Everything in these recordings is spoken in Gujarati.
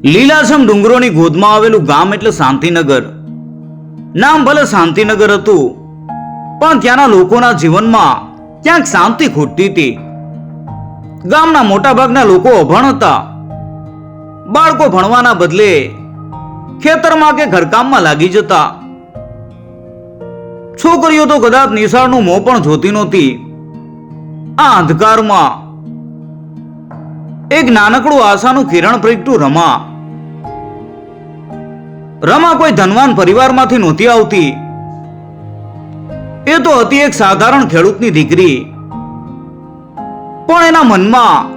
લીલાછમ ડુંગરોની ગોદમાં આવેલું ગામ એટલે શાંતિનગર. નામ ભલે શાંતિનગર હતું, પણ ત્યાંના લોકોના જીવનમાં ક્યાંક શાંતિ ખૂટતી હતી. ગામના મોટાભાગના લોકો અભણ હતા. બાળકો ભણવાના બદલે ખેતરમાં કે ઘરકામમાં લાગી જતા. છોકરીઓ તો કદાચ નિશાળનું મોં પણ જોતી નહોતી. આ અંધકારમાં એક નાનકડું આશાનું કિરણ પ્રગટ્યું રમા. રમા કોઈ ધનવાન પરિવારમાંથી નહોતી આવતી. એ તો હતી એક સાધારણ ખેડૂતની દીકરી. પણ એના મનમાં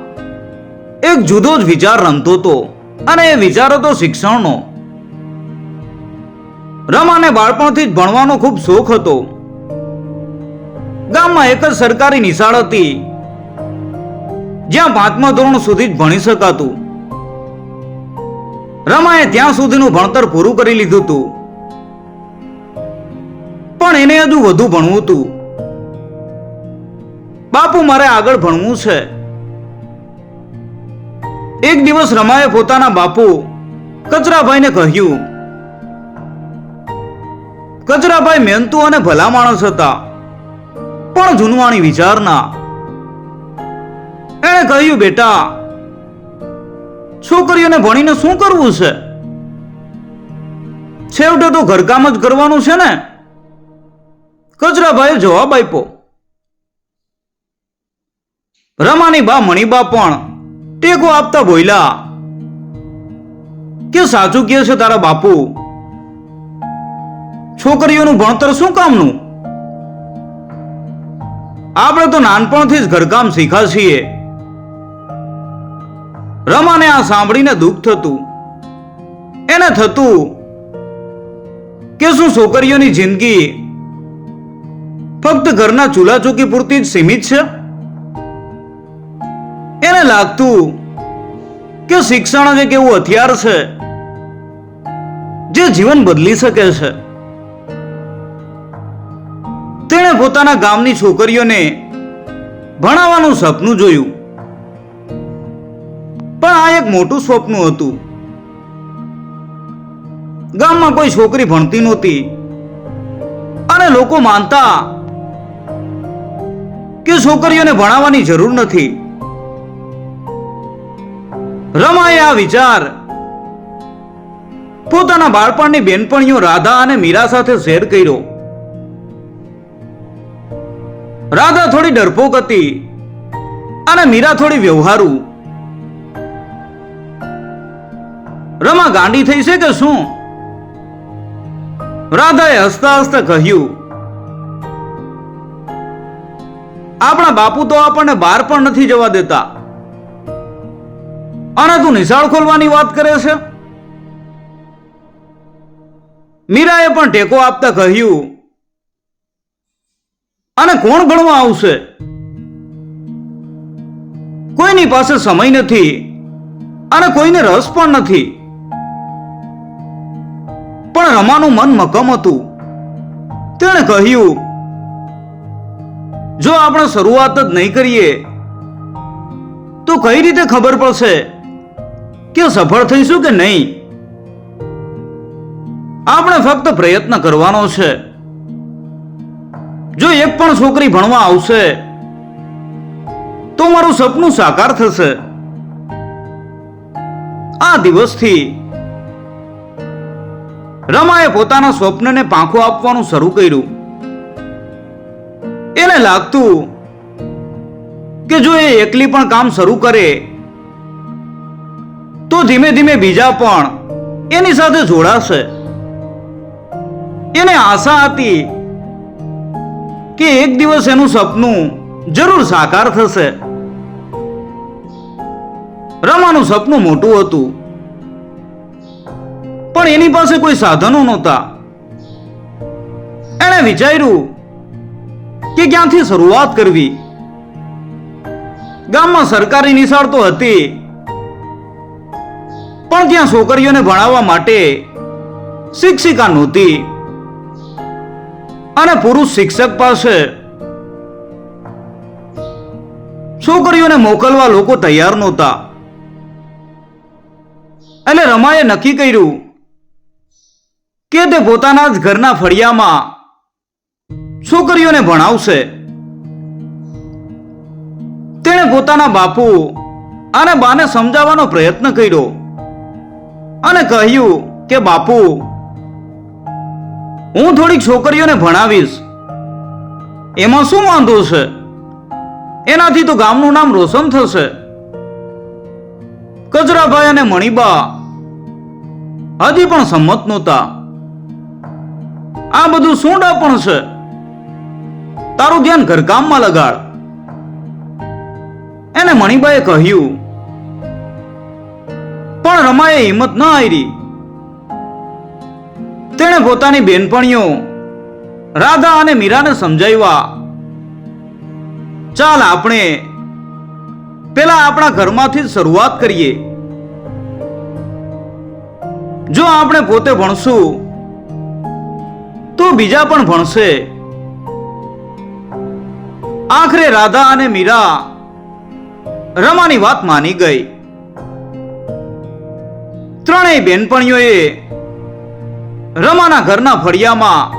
એક જુદો જ વિચાર રમતો હતો, અને એ વિચાર હતો શિક્ષણનો. રમાને બાળપણથી જ ભણવાનો ખૂબ શોખ હતો. ગામમાં એક જ સરકારી નિશાળ હતી, જ્યાં 5મા ધોરણ સુધી જ ભણી શકાતું. રમાએ ત્યાં સુધીનું ભણતર પૂરું કરી લીધું હતું, પણ એને હજુ વધુ ભણવું હતું. બાપુ, મારે આગળ ભણવું છે. એક દિવસ રમાએ પોતાના બાપુ કચરાભાઈને કહ્યું. કચરાભાઈ મહેનતુ અને ભલા માણસ હતા, પણ જૂનવાણી વિચારના. એણે કહ્યું, બેટા, છોકરીઓને ભણીને શું કરવું છે? છેવટે તો ઘરકામ જ કરવાનું છે ને. કચરાભાઈએ જવાબ આપ્યો. રમાની બા મણીબા પણ ટેકો આપતા બોલ્યા કે સાચું કહે છે તારા બાપુ. છોકરીઓનું ભણતર શું કામનું? આપણે તો નાનપણથી જ ઘરકામ શીખ્યા છીએ. રમાને આ સાંભળીને દુઃખ થતું. એને થતું કે શું છોકરીઓની જિંદગી ફક્ત ઘરના ચૂલા ચોકી પૂરતી જ સીમિત છે? એને લાગતું કે શિક્ષણ જ એક એવું હથિયાર છે જે જીવન બદલી શકે છે. તેણે પોતાના ગામની છોકરીઓને ભણાવવાનું સપનું જોયું, પણ આ એક મોટું સ્વપ્ન હતું. ગામમાં કોઈ છોકરી ભણતી નહોતી, અને લોકો માનતા કે છોકરીઓને ભણાવવાની જરૂર નથી. રમાએ આ વિચાર પોતાના બાળપણની બેનપણીઓ રાધા અને મીરા સાથે શેર કર્યો. રાધા થોડી ડરપોક હતી અને મીરા થોડી વ્યવહારુ. રમા ગાંડી થઈ છે કે શું? રાધાએ હસતા હસતા કહ્યું, આપણા બાપુ તો આપણને બહાર પણ નથી જવા દેતા, અને તું નિશાળ ખોલવાની વાત કરે છે? મીરાએ પણ ટેકો આપતા કહ્યું, અને કોણ ભણવા આવશે? કોઈની પાસે સમય નથી અને કોઈને રસ પણ નથી. પણ રમાનું મન મક્કમ હતું. તેણે કહ્યું, જો આપણે શરૂઆત જ નહીં કરીએ તો કઈ રીતે ખબર પડશે કે સફળ થઈશું કે નહીં? આપણે ફક્ત પ્રયત્ન કરવાનો છે. જો એક પણ છોકરી ભણવા આવશે તો મારું સપનું સાકાર થશે. આ દિવસથી રમાએ પોતાના સ્વપ્નને પાંખો આપવાનું શરૂ કર્યું. એને લાગતું કે જો એ એકલી પણ કામ શરૂ કરે તો ધીમે ધીમે બીજા પણ એની સાથે જોડાશે. એને આશા હતી કે એક દિવસ એનું સપનું જરૂર સાકાર થશે. રમાનું સપનું મોટું હતું, પણ એની પાસે કોઈ સાધનો નહોતા. એણે વિચાર્યું કે ક્યાંથી શરૂઆત કરવી. ગામમાં સરકારી નિશાળ તો હતી, પણ ત્યાં છોકરીઓને ભણાવવા માટે શિક્ષિકા નહોતી, અને પુરુષ શિક્ષક પાસે છોકરીઓને મોકલવા લોકો તૈયાર નહોતા. એટલે રમાએ નક્કી કર્યું કે તે પોતાના જ ઘરના ફળિયામાં છોકરીઓને ભણાવશે. તેણે પોતાના બાપુ અને બાને સમજાવવાનો પ્રયત્ન કર્યો અને કહ્યું કે બાપુ, હું થોડીક છોકરીઓને ભણાવીશ, એમાં શું વાંધો છે? એનાથી તો ગામનું નામ રોશન થશે. કજરાભાઈ અને મણિબા હજી પણ સંમત નહોતા. આ બધું શું ડાપણ છે? તારું ધ્યાન ઘરકામમાં લગાડ. એને મણિબાએ કહ્યું. પણ રમાએ હિંમત ન હારી. તેણે પોતાની બેનપણીઓ રાધા અને મીરાને સમજાવ્યા, ચાલ આપણે પેલા આપણા ઘરમાંથી જ શરૂઆત કરીએ. જો આપણે પોતે ભણશું તો બીજા પણ ભણશે. આખરે રાધા અને મીરા રમાની વાત માની ગઈ. ત્રણેય બેનપણીઓએ રમાના ઘરના ફળિયામાં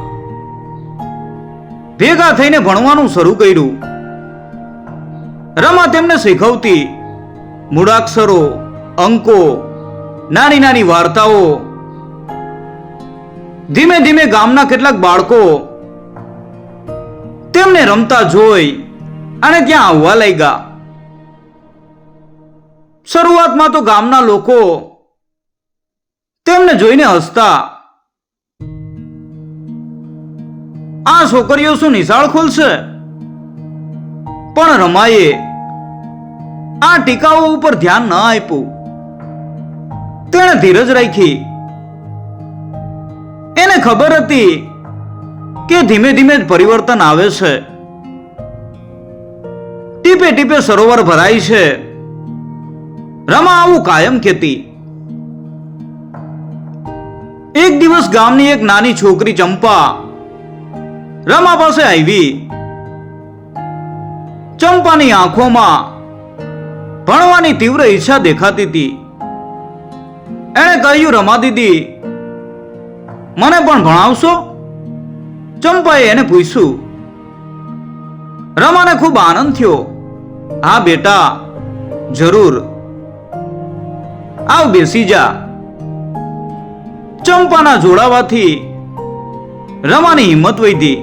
ભેગા થઈને ભણવાનું શરૂ કર્યું. રમા તેમને શીખવતી મૂળાક્ષરો, અંકો, નાની નાની વાર્તાઓ. ધીમે ધીમે ગામના કેટલાક બાળકો તેમને રમતા જોઈ અને ત્યાં આવવા લાગ્યા. શરૂઆતમાં તો ગામના લોકો તેમને જોઈને હસતા. આ છોકરીઓ શું નિશાળ ખોલશે? પણ રમાએ આ ટીકાઓ ઉપર ધ્યાન ન આપ્યું. તેણે ધીરજ રાખી. એને ખબર હતી કે ધીમે ધીમે જ પરિવર્તન આવે છે. ટીપે ટીપે સરોવર ભરાય છે. રમા આવું કાયમ કહેતી. એક દિવસ ગામની એક નાની છોકરી ચંપા રમા પાસે આવી. ચંપાની આંખોમાં ભણવાની તીવ્ર ઈચ્છા દેખાતી હતી. એણે કહ્યું, રમા દીદી, મને પણ ભણાવશો? ચંપાએ એને પૂછ્યું. રમાને ખૂબ આનંદ થયો. હા બેટા, જરૂર, આવ, બેસી જા. ચંપાના જોડાવાથી રમાની હિંમત વધી.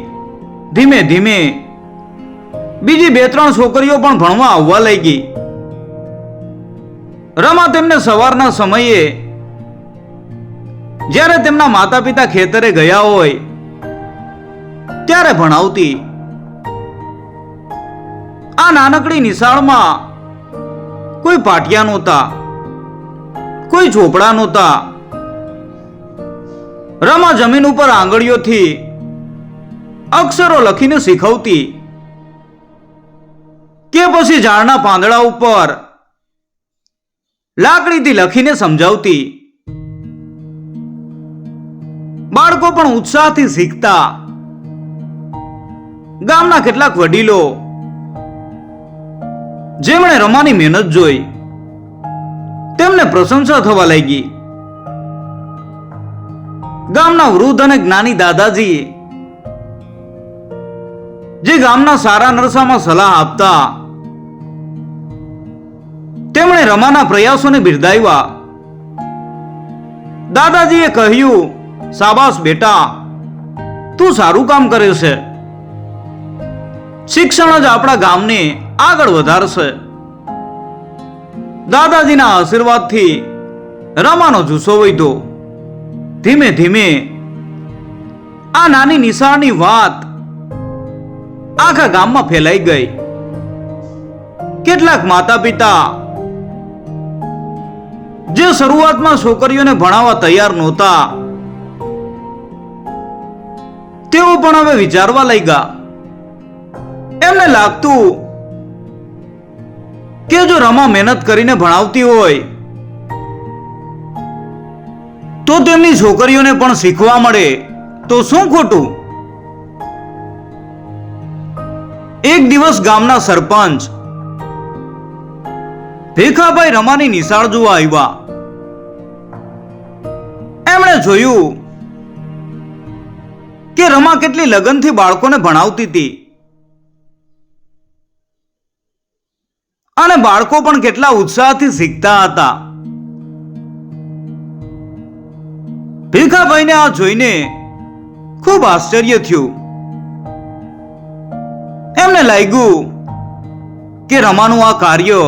ધીમે ધીમે બીજી બે ત્રણ છોકરીઓ પણ ભણવા આવવા લાગી. રમા તેમને સવારના સમયે જ્યારે તેમના માતા પિતા ખેતરે ગયા હોય ત્યારે ભણાવતી. આ નાનકડી નિશાળમાં કોઈ પાટિયા નહોતા, કોઈ ઝોપડા નહોતા. રમા જમીન ઉપર આંગળીઓથી અક્ષરો લખીને શીખવતી કે પછી ઝાડના પાંદડા ઉપર લાકડીથી લખીને સમજાવતી. બાળકો પણ ઉત્સાહથી શીખતા. ગામના કેટલાક વડીલો જેમણે રમાની મહેનત જોઈ તેમને પ્રશંસા થવા લાગી. ગામના વૃદ્ધ અને જ્ઞાની દાદાજી જે ગામના સારા નરસામાં સલાહ આપતા, તેમણે રમાના પ્રયાસોને બિરદાવ્યા. દાદાજીએ કહ્યું, શાબાશ બેટા, તું સારું કામ કરે છે. શિક્ષણ જ આપણા ગામને આગળ વધારશે. દાદાજીના આશીર્વાદથી રમાનો જુસ્સો વધ્યો. ધીમે ધીમે આ નાની નિશાળની વાત આખા ગામમાં ફેલાઈ ગઈ. કેટલાક માતા પિતા જે શરૂઆતમાં છોકરીઓને ભણાવવા તૈયાર નહોતા, તેઓ પણ હવે વિચારવા લાગ્યા. એમને લાગતું કે જો રમા મહેનત કરીને ભણાવતી હોય તો તેમની છોકરીઓને પણ શીખવા મળે તો શું ખોટું. એક દિવસ ગામના સરપંચ ભીખાભાઈ રમાની નિશાળ જોવા આવ્યા. જોયું કે રમા કેટલી લગનથી બાળકોને ભણાવતી હતી અને બાળકો પણ કેટલા ઉત્સાહથી શીખતા હતા. ભીખાભાઈને આ જોઈને ખૂબ આશ્ચર્ય થયું. એમને લાગ્યું કે રમાનું આ કાર્ય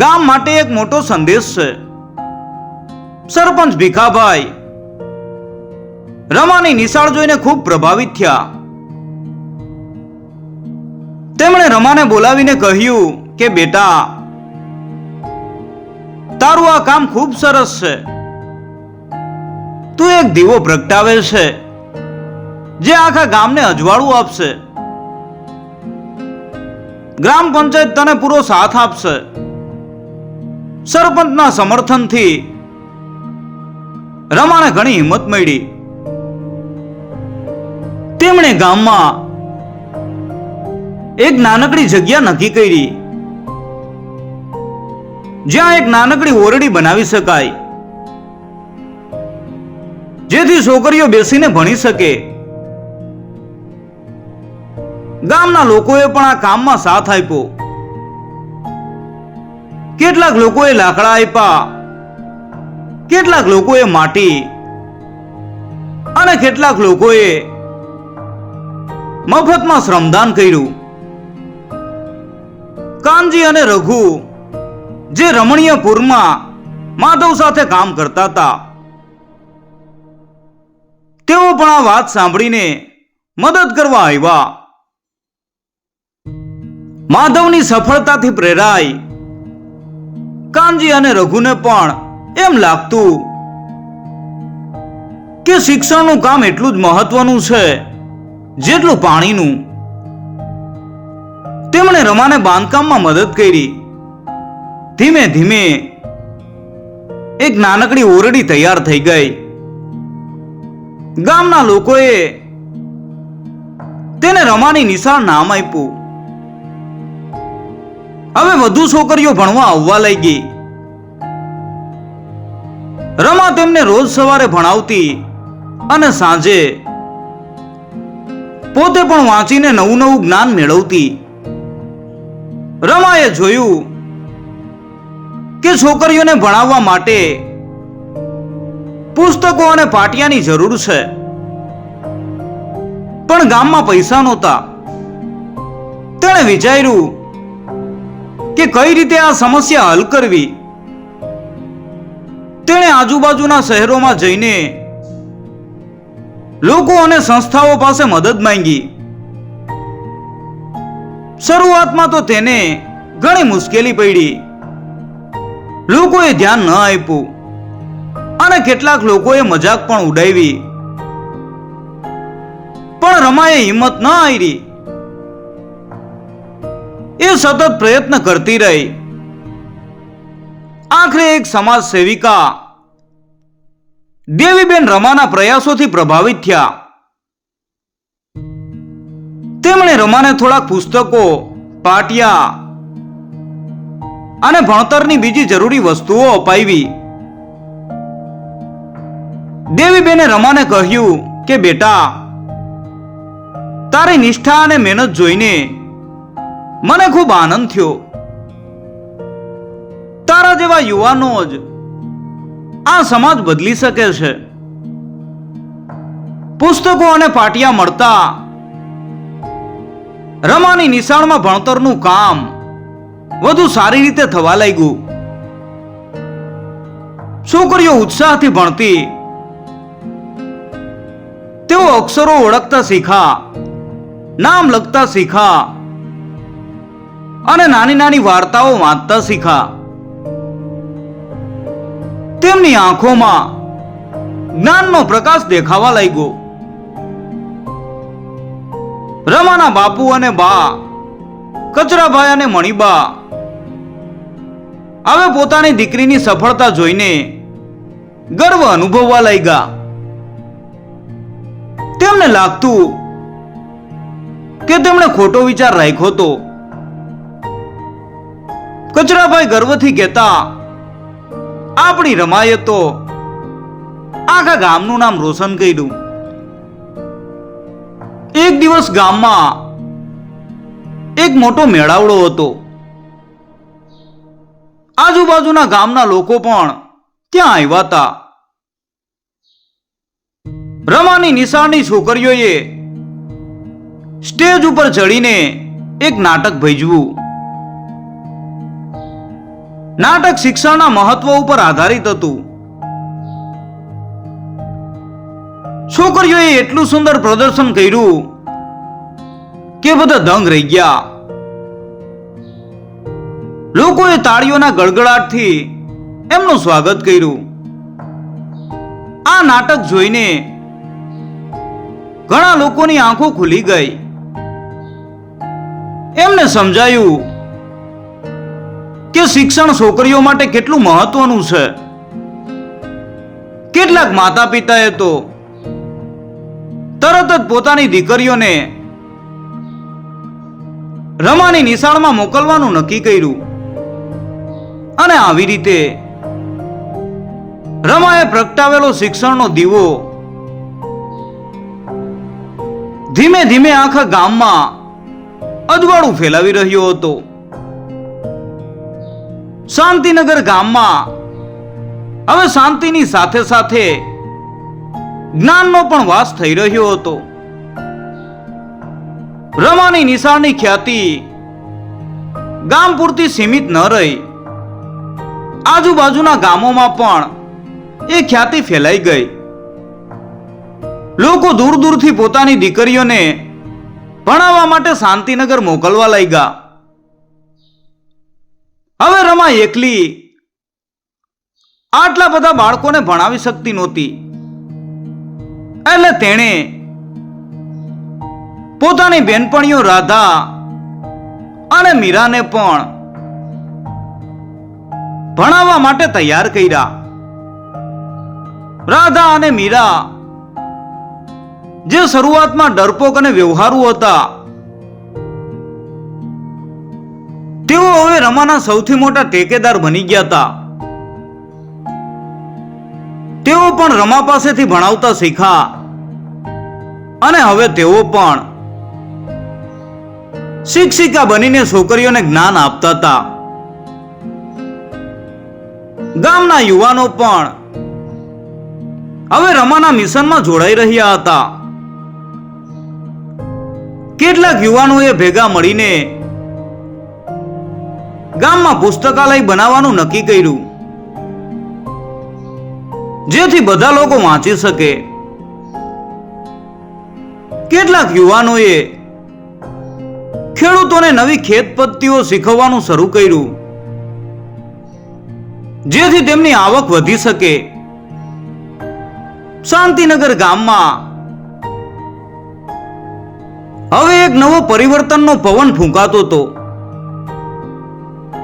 ગામ માટે એક મોટો સંદેશ છે. સરપંચ ભીખાભાઈ રમાની નિશાળ જોઈને ખૂબ પ્રભાવિત થયા. તેમણે રમાને બોલાવીને કહ્યું કે બેટા, તારું આ કામ ખૂબ સરસ છે. તું એક દીવો પ્રગટાવે છે જે આખા ગામને અજવાળું આપશે. ગ્રામ પંચાયત તને પૂરો સાથ આપશે. સરપંચના સમર્થનથી રમાને ઘણી હિંમત મળી. તેમણે ગામમાં એક નાનકડી જગ્યા નક્કી કરી જ્યાં એક નાનકડી ઓરડી બનાવી શકાય, જેથી છોકરીઓ બેસીને ભણી શકે. ગામના લોકોએ પણ આ કામમાં સાથ આપ્યો. કેટલાક લોકોએ લાકડા આપ્યા, કેટલાક લોકોએ માટી અને કેટલાક લોકોએ મફતમાં શ્રમદાન કર્યું. કાનજી અને રઘુ જે રમણીયપુરમાં માધવ સાથે કામ કરતા હતા, તેઓ પણ આ વાત સાંભળીને મદદ કરવા આવ્યા. માધવની સફળતાથી પ્રેરાઈ કાનજી અને રઘુને પણ એમ લાગતું કે શિક્ષણનું કામ એટલું જ મહત્વનું છે જેટલું પાણીનું. તેમણે રમાને બાંધકામમાં મદદ કરી. ધીમે ધીમે એક નાનકડી ઓરડી તૈયાર થઈ ગઈ. ગામના લોકોએ તેને રમાની નિશાળ નામ આપ્યું. હવે વધુ છોકરીઓ ભણવા આવવા લાગી. રમા તેમને રોજ સવારે ભણાવતી અને સાંજે પોતે પણ વાંચીને નવું નવું જ્ઞાન મેળવતી. રમાએ જોયું કે છોકરીઓને ભણાવવા માટે પુસ્તકો અને પાટિયાની જરૂર છે, પણ ગામમાં પૈસા નહોતા. તેણે વિચાર્યું કે કઈ રીતે આ સમસ્યા હલ કરવી. તેણે આજુબાજુના શહેરોમાં જઈને લોકો અને સંસ્થાઓ પાસે મદદ માંગી. શરૂઆતમાં તો તેને ઘણી મુશ્કેલી પડી. લોકોએ ધ્યાન ન આપ્યું અને કેટલાક લોકોએ મજાક પણ ઉડાવી. પણ રમાએ હિંમત ન હારી. એ સતત પ્રયત્ન કરતી રહી. આખરે એક સમાજ સેવિકા દેવીબેન રમાના પ્રયાસોથી પ્રભાવિત થયા. તેમણે રમાને થોડાક પુસ્તકો, પાટિયા અને ભણતરની બીજી જરૂરી વસ્તુઓ અપાવી. દેવીબેને રમાને કહ્યું કે બેટા, તારી નિષ્ઠા અને મહેનત જોઈને મને ખૂબ આનંદ થયો. તારા જેવા યુવાનો જ આ સમાજ બદલી શકે છે. પુસ્તકો અને પાટિયા મળતા રમાની નિશાળમાં ભણતરનું કામ વધુ સારી રીતે થવા લાગ્યું. છોકરીઓ ઉત્સાહથી ભણતી. તેઓ અક્ષરો ઓળખતા શીખ્યા, નામ લખતા શીખ્યા અને નાની નાની વાર્તાઓ વાંચતા શીખ્યા. તેમની આંખોમાં જ્ઞાનનો પ્રકાશ દેખાવા લાગ્યો. રમાના બાપુ અને બા, કચરાભાઈ અને મણિબા હવે પોતાની દીકરીની સફળતા જોઈને ગર્વ અનુભવવા લાગ્યા. તેમને લાગતું કે તેમણે ખોટો વિચાર રાખ્યો હતો. કચરાભાઈ ગર્વથી કહેતા, આપણી રમાએ તો આખા ગામનું નામ રોશન કર્યું. એક દિવસ ગામમાં એક મોટો મેળાવડો હતો. આજુબાજુના ગામના લોકો પણ ત્યાં આવ્યા હતા. રમાની નિશાળની છોકરીઓએ સ્ટેજ ઉપર ચડીને એક નાટક ભજવ્યું. નાટક શિક્ષણના મહત્વ ઉપર આધારિત હતું. છોકરીઓએ એટલું સુંદર પ્રદર્શન કર્યું કે બધા દંગ રહી ગયા. લોકોએ તાળીઓના ગડગડાટથી એમનું સ્વાગત કર્યું. આ નાટક જોઈને ઘણા લોકોની આંખો ખુલી ગઈ. એમને સમજાયું કે શિક્ષણ છોકરીઓ માટે કેટલું મહત્વનું છે. કેટલાક માતા પિતાએ તો તરત જ પોતાની દીકરીઓને રમાની નિશાળમાં મોકલવાનું નક્કી કર્યું. અને આવી રીતે રમાએ પ્રગટાવેલો શિક્ષણનો દીવો ધીમે ધીમે આખા ગામમાં અજવાળું ફેલાવી રહ્યો હતો. શાંતિનગર ગામમાં હવે શાંતિની સાથે સાથે જ્ઞાનનો પણ વાસ થઈ રહ્યો હતો. રમાની નિશાળની ખ્યાતિ ગામ પૂરતી સીમિત ન રહી. આજુબાજુના ગામોમાં પણ એ ખ્યાતિ ફેલાઈ ગઈ. લોકો દૂર દૂરથી પોતાની દીકરીઓને ભણાવવા માટે શાંતિનગર મોકલવા લાગ્યા. હવે રમા એકલી આટલા બધા બાળકોને ભણાવી શકતી નહોતી. એટલે તેણે પોતાની બેનપણીઓ રાધા અને મીરાને પણ ભણાવવા માટે તૈયાર કર્યા. રાધા અને મીરા જે શરૂઆતમાં ડરપોક અને વ્યવહારુ હતા, તેઓ હવે રમાના સૌથી મોટા ટેકેદાર બની ગયા હતા. તેઓ પણ રમા પાસેથી ભણાવતા શીખ્યા અને હવે તેઓ પણ શિક્ષિકા બનીને છોકરીઓને જ્ઞાન આપતા હતા. ગામના યુવાનો પણ હવે રમાના મિશનમાં જોડાઈ રહ્યા હતા. કેટલાક યુવાનોએ ભેગા મળીને ગામમાં પુસ્તકાલય બનાવવાનું નક્કી કર્યું, જેથી બધા લોકો વાંચી શકે. કેટલાક યુવાનોએ ખેડૂતોને નવી ખેત પદ્ધતિઓ શીખવવાનું શરૂ કર્યું, જેથી તેમની આવક વધી શકે. શાંતિનગર ગામમાં હવે એક નવો પરિવર્તનનો પવન ફૂંકાતો હતો.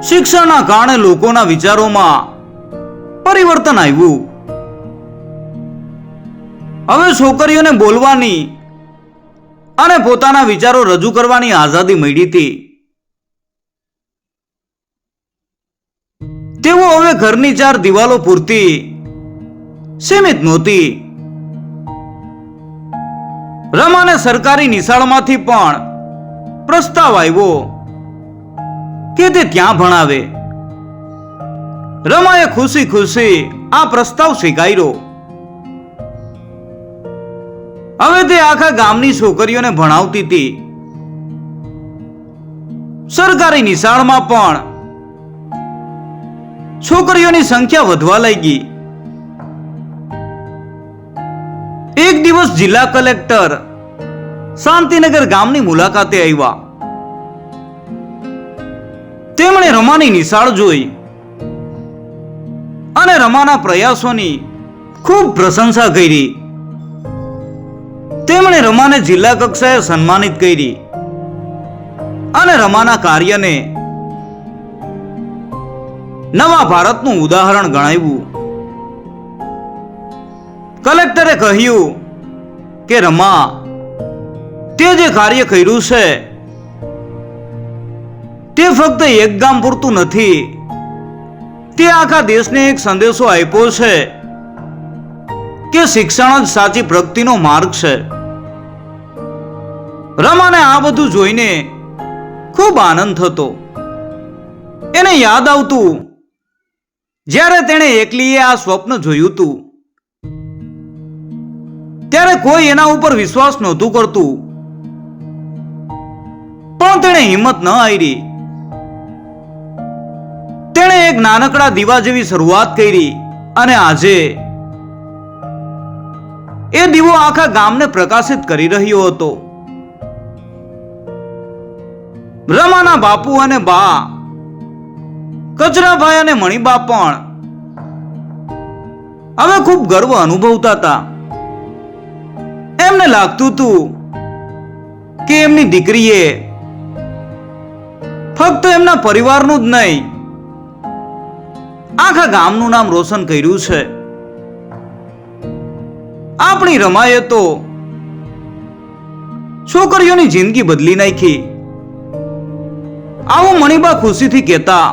શિક્ષણના કારણે લોકોના વિચારોમાં પરિવર્તન આવ્યું. હવે છોકરીઓને બોલવાની અને પોતાના વિચારો રજૂ કરવાની આઝાદી મળી હતી. તેઓ હવે ઘરની 4 દિવાલો પૂરતી સીમિત નહોતી. રમાને સરકારી નિશાળમાંથી પણ પ્રસ્તાવ આવ્યો કે તે ત્યાં ભણાવે. રમાએ ખુશી ખુશી આ પ્રસ્તાવ સ્વીકાર્યો. હવે તે આખા ગામની છોકરીઓને ભણાવતી હતી. સરકારી નિશાળમાં પણ છોકરીઓની સંખ્યા વધવા લાગી. એક દિવસ જિલ્લા કલેક્ટર શાંતિનગર ગામની મુલાકાતે આવ્યા. તેમણે રમાની નિશાળ જોઈ અને રમાના પ્રયાસોની ખૂબ પ્રશંસા કરી. તેમણે રમાને જિલ્લા કક્ષાએ સન્માનિત કરી અને રમાના કાર્યને નવા ભારતનું ઉદાહરણ ગણાવ્યું. કલેક્ટરે કહ્યું કે રમા, તે જે કાર્ય કર્યું છે તે ફક્ત એક ગામ પૂરતું નથી, તે આખા દેશને એક સંદેશો આપ્યો છે કે શિક્ષણ જ સાચી પ્રગતિનો માર્ગ છે. રમાને આ બધું જોઈને ખૂબ આનંદ થતો. એને યાદ આવતું જ્યારે તેણે એકલીએ આ સ્વપ્ન જોયું હતું, ત્યારે કોઈ એના ઉપર વિશ્વાસ નહોતું કરતું, પણ તેણે હિંમત ન હારી. તેણે એક નાનકડા દીવા જેવી શરૂઆત કરી અને આજે એ દીવો આખા ગામને પ્રકાશિત કરી રહ્યો હતો. રમાના બાપુ અને બા, કચરાભાઈ અને મણિબા પણ હવે ખૂબ ગર્વ અનુભવતા હતા. એમને લાગતું હતું કે એમની દીકરીએ ફક્ત એમના પરિવારનું જ નહીં, આખા ગામનું નામ રોશન કર્યું છે. આપણી રમાએ તો છોકરીઓની જિંદગી બદલી નાખી. આવું મણિબા ખુશીથી કહેતા.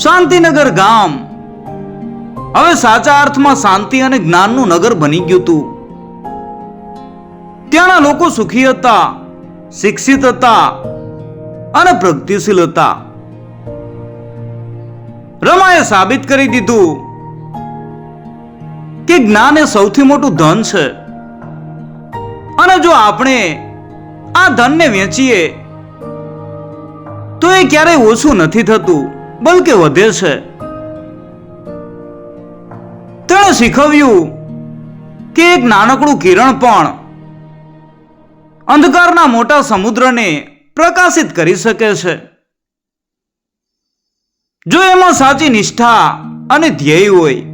શાંતિનગર ગામ હવે સાચા અર્થમાં શાંતિ અને જ્ઞાનનું નગર બની ગયું હતું. ત્યાંના લોકો સુખી હતા, શિક્ષિત હતા અને પ્રગતિશીલ હતા. રમાએ સાબિત કરી દીધું કે જ્ઞાન એ સૌથી મોટું ધન છે અને જો આપણે આ ધનને વેચીએ તો એ ક્યારેય ઓછું નથી થતું, બલકે વધે છે. તેણે શીખવ્યું કે એક નાનકડું કિરણ પણ અંધકારના મોટા સમુદ્રને પ્રકાશિત કરી શકે છે, જો એમાં સાચી નિષ્ઠા અને ધ્યેય હોય.